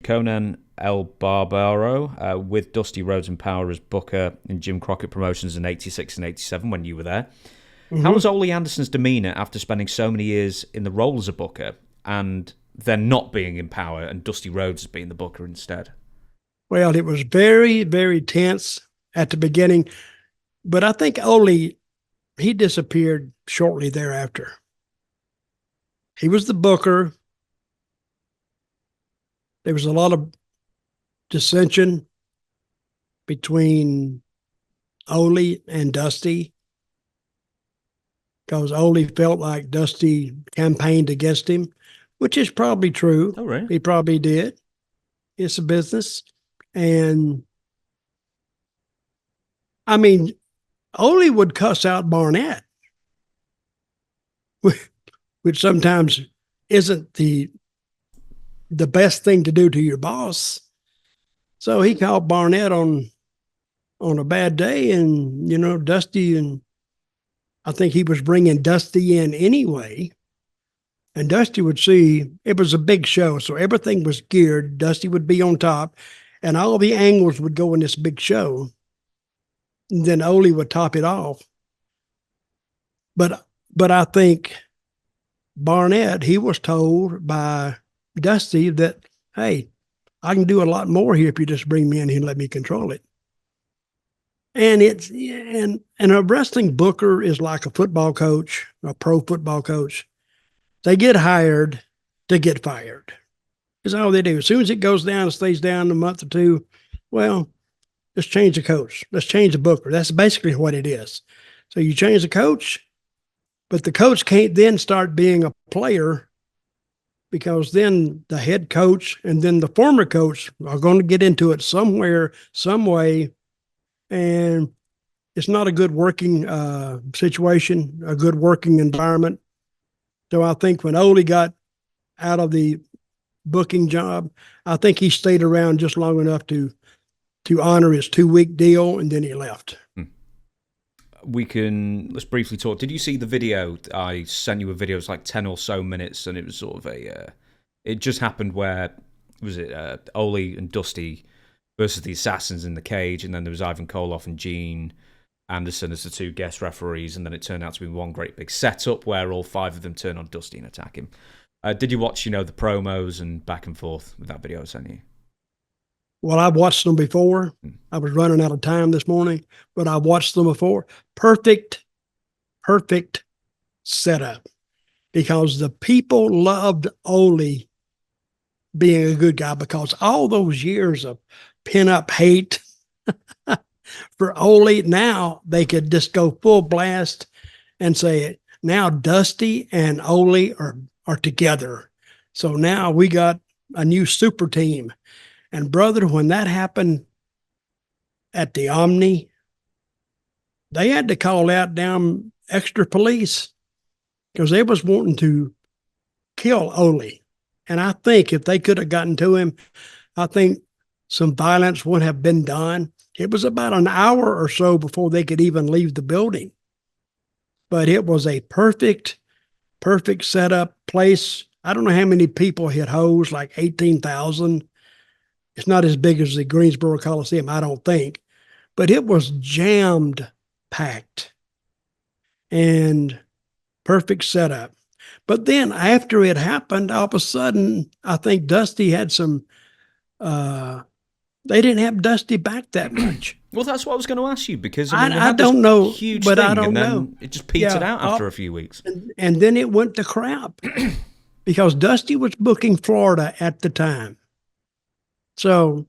Conan El Barbaro with Dusty Rhodes and Power as Booker in Jim Crockett Promotions in 86 and 87 when you were there. How was Ole Anderson's demeanour after spending so many years in the role as a Booker and then not being in Power and Dusty Rhodes being the Booker instead? Well, it was very, very tense at the beginning, but I think Ole, he disappeared shortly thereafter. He was the Booker. There was a lot of dissension between Ole and Dusty because Ole felt like Dusty campaigned against him, which is probably true. Oh, right. He probably did. It's a business. And I mean, Ole would cuss out Barnett, which sometimes isn't the best thing to do to your boss. So he called Barnett on a bad day, and Dusty, and I think he was bringing Dusty in anyway. And Dusty would see it was a big show, so everything was geared. Dusty would be on top, and all the angles would go in this big show. And then Ole would top it off. But I think Barnett, he was told by Dusty that, hey, I can do a lot more here if you just bring me in here and let me control it. And a wrestling booker is like a football coach, a pro football coach. They get hired to get fired. That's all they do. As soon as it goes down, it stays down a month or two. Well, let's change the coach. Let's change the booker. That's basically what it is. So you change the coach, but the coach can't then start being a player because then the head coach and then the former coach are going to get into it somewhere, some way. And it's not a good working situation, a good working environment. So I think when Ole got out of the booking job, I think he stayed around just long enough to honor his 2-week deal, and then he left. Let's briefly talk. Did you see the video? I sent you a video. It was like 10 or so minutes, and it was sort of it just happened where, was it Ole and Dusty versus the Assassins in the cage, and then there was Ivan Koloff and Gene Anderson as the two guest referees, and then it turned out to be one great big setup where all 5 of them turn on Dusty and attack him. Did you watch, the promos and back and forth with that video I sent you? Well, I've watched them before. I was running out of time this morning, but I watched them before. Perfect setup because the people loved Ole being a good guy because all those years of pin-up hate for Ole, now they could just go full blast and say, now Dusty and Ole are together. So now we got a new super team. And brother, when that happened at the Omni, they had to call out down extra police because they was wanting to kill Ole. And I think if they could have gotten to him, I think some violence would have been done. It was about an hour or so before they could even leave the building. But it was a perfect setup place. I don't know how many people hit hose, like 18,000. It's not as big as the Greensboro Coliseum, I don't think, but it was jammed packed and perfect setup. But then after it happened, all of a sudden, I think Dusty had some, they didn't have Dusty back that much. Well, that's what I was going to ask you because I don't know, huge but thing, I don't and then know. It just petered out after a few weeks. And then it went to crap because Dusty was booking Florida at the time. So,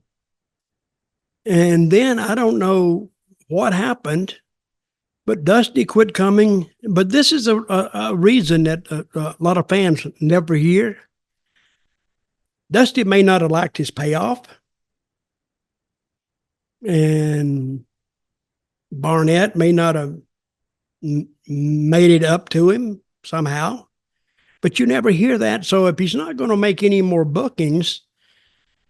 and then I don't know what happened, but Dusty quit coming. But this is a reason that a lot of fans never hear. Dusty may not have liked his payoff. And Barnett may not have made it up to him somehow. But you never hear that. So if he's not going to make any more bookings,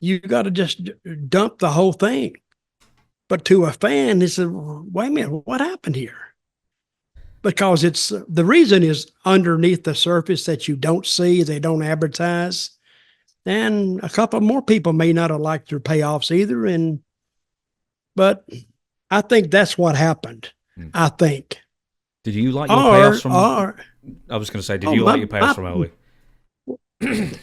you got to just dump the whole thing. But to a fan, he said, wait a minute, what happened here? Because the reason is underneath the surface that you don't see, they don't advertise. And a couple more people may not have liked their payoffs either. But I think that's what happened. I think. Did you like your payoffs from? Or I was going to say, did you like your payoffs from Oli?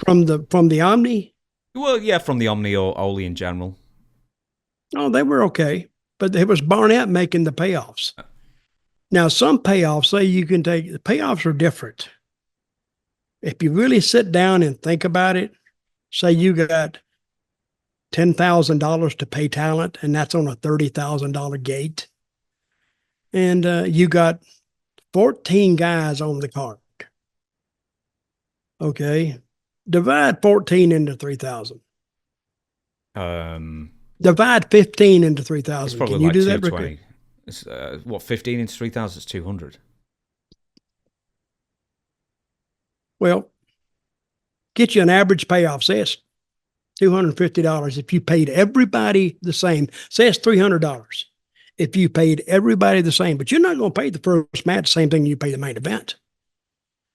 from the Omni? Well, yeah, from the Omni or Oli in general. Oh, they were okay, but it was Barnett making the payoffs. Now, some payoffs, say you can take, the payoffs are different. If you really sit down and think about it, say you got $10,000 to pay talent, and that's on a $30,000 gate, and you got 14 guys on the card. Okay, divide 14 into 3,000. Divide 15 into 3,000. Can you like do that, 220. It's, 15 into 3,000 is 200. Well, get you an average payoff. Say it's $250 if you paid everybody the same. Say it's $300 if you paid everybody the same, but you're not going to pay the first match the same thing you pay the main event.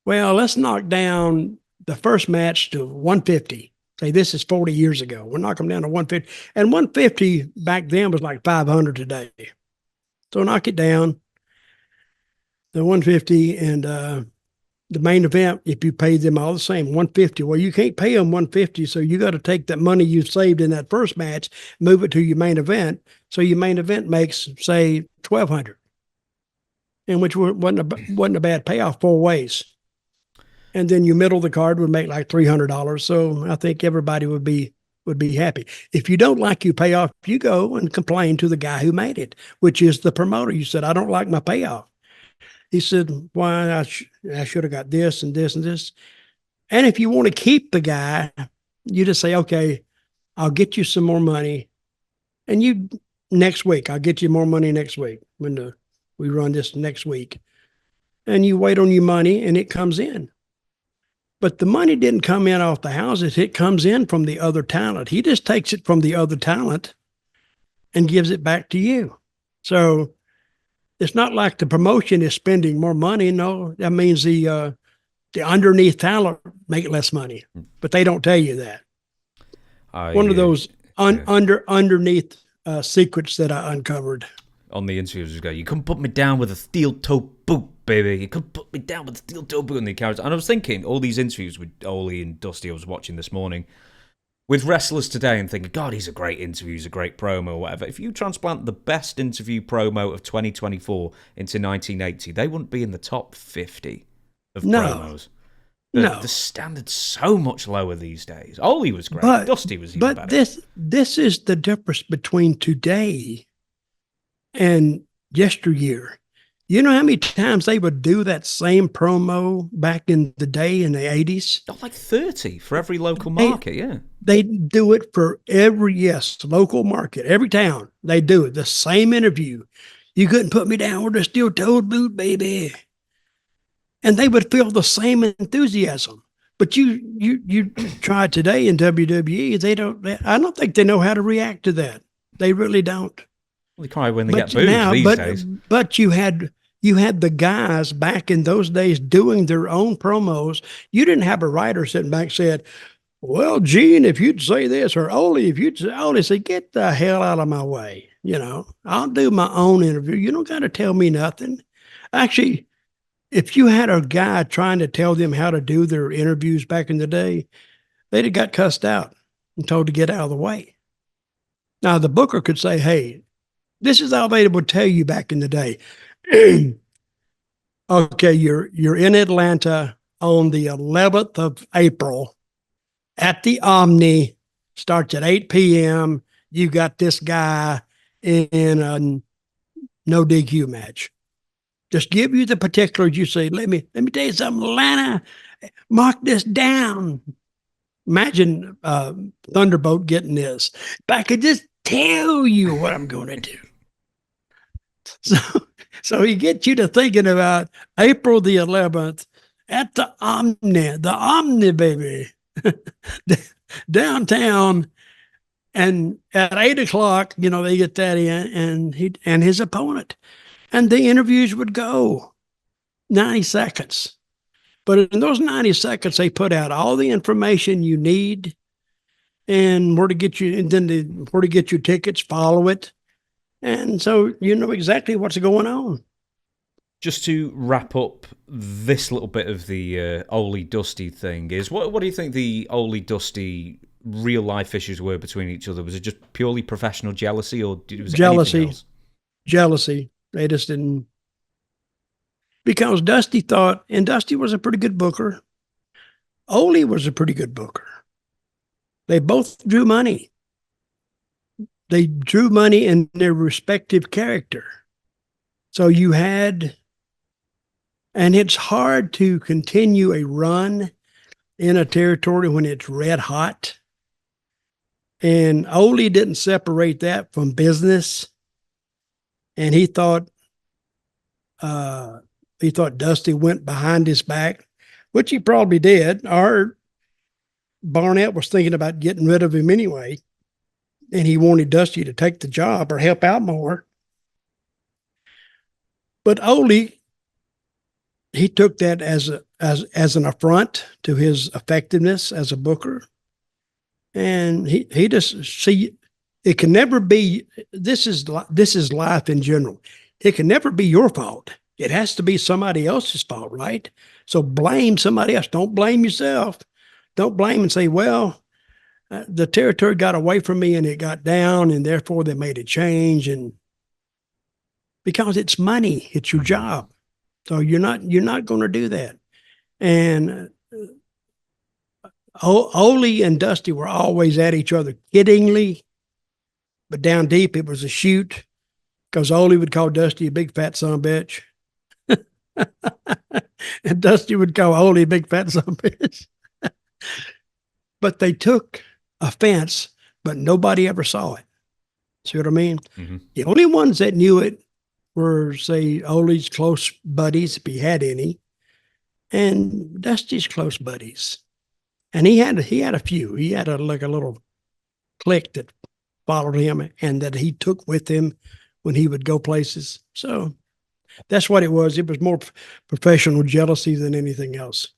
Well, let's knock down the first match to 150. Say this is 40 years ago. We'll knock them down to 150. And 150 back then was like 500 today. So knock it down to 150, and the main event, if you paid them all the same, 150. Well, you can't pay them 150, so you got to take that money you saved in that first match, move it to your main event. So your main event makes, say, 1,200, and which wasn't a bad payoff 4 ways. And then your middle of the card would make like $300. So I think everybody would be happy. If you don't like your payoff, you go and complain to the guy who made it, which is the promoter. You said, I don't like my payoff. He said, why, I should have got this and this and this. And if you want to keep the guy, you just say, okay, I'll get you some more money. And next week, I'll get you more money next week when we run this next week. And you wait on your money and it comes in. But the money didn't come in off the houses. It comes in from the other talent. He just takes it from the other talent and gives it back to you. So it's not like the promotion is spending more money. No, that means the underneath talent make less money, but they don't tell you that. One of those underneath secrets that I uncovered. On the interviews, you go, you couldn't put me down with a steel-toe boot, baby. You couldn't put me down with a steel-toe boot in the character. And I was thinking, all these interviews with Oli and Dusty I was watching this morning, with wrestlers today, and thinking, God, he's a great interview, he's a great promo, or whatever. If you transplant the best interview promo of 2024 into 1980, they wouldn't be in the top 50 of promos. The standard's so much lower these days. Oli was great. Dusty was even better. But this is the difference between today and yesteryear. You know how many times they would do that same promo back in the day in the 80s? Like 30 for every local market, yeah. They do it for every, local market, every town. They do it, the same interview. You couldn't put me down with a steel-toed boot, baby. And they would feel the same enthusiasm. But you try today in WWE, I don't think they know how to react to that. They really don't. They cry when they get booed these days. But you had the guys back in those days doing their own promos. You didn't have a writer sitting back and said, well, Gene, if you'd say this, or Oli, if you'd say, Oli, say, get the hell out of my way. I'll do my own interview. You don't got to tell me nothing. Actually, if you had a guy trying to tell them how to do their interviews back in the day, they'd have got cussed out and told to get out of the way. Now, the booker could say, hey, this is how they would tell you back in the day. Okay, you're in Atlanta on the 11th of April at the Omni. Starts at 8 p.m. You got this guy in a no DQ match. Just give you the particulars. You say, let me tell you something, Atlanta. Mark this down. Imagine Thunderbolt getting this. If I could just tell you what I'm going to do. So he gets you to thinking about April the 11th at the Omni, baby, downtown. And at 8 o'clock, they get that in, and his opponent. And the interviews would go 90 seconds. But in those 90 seconds, they put out all the information you need and where to get you, and then where to get your tickets, follow it. And so you know exactly what's going on. Just to wrap up this little bit of the Ole Dusty thing is, what do you think the Ole Dusty real life issues were between each other? Was it just purely professional jealousy, or was it anything else? Jealousy. They just didn't, because Dusty thought, and Dusty was a pretty good booker. Ole was a pretty good booker. They both drew money. They drew money in their respective character. So you had, and it's hard to continue a run in a territory when it's red hot. And Ole didn't separate that from business. And he thought Dusty went behind his back, which he probably did. Or Barnett was thinking about getting rid of him anyway, and he wanted Dusty to take the job or help out more. But Ole, he took that as an affront to his effectiveness as a booker, and he just see it can never be. This is life in general. It can never be your fault. It has to be somebody else's fault, right? So blame somebody else. Don't blame yourself. Don't blame and say, well, the territory got away from me and it got down, and therefore they made a change. And because it's money, it's your job. So you're not going to do that. And Ole and Dusty were always at each other kiddingly, but down deep it was a shoot, because Ole would call Dusty a big fat son of a bitch. And Dusty would call Ole a big fat son of a bitch. But they took offense, but nobody ever saw it. See what I mean? Mm-hmm. The only ones that knew it were, say, Ole's close buddies, if he had any, and Dusty's close buddies. And he had a few. He had like a little clique that followed him and that he took with him when he would go places. So that's what it was. It was more professional jealousy than anything else.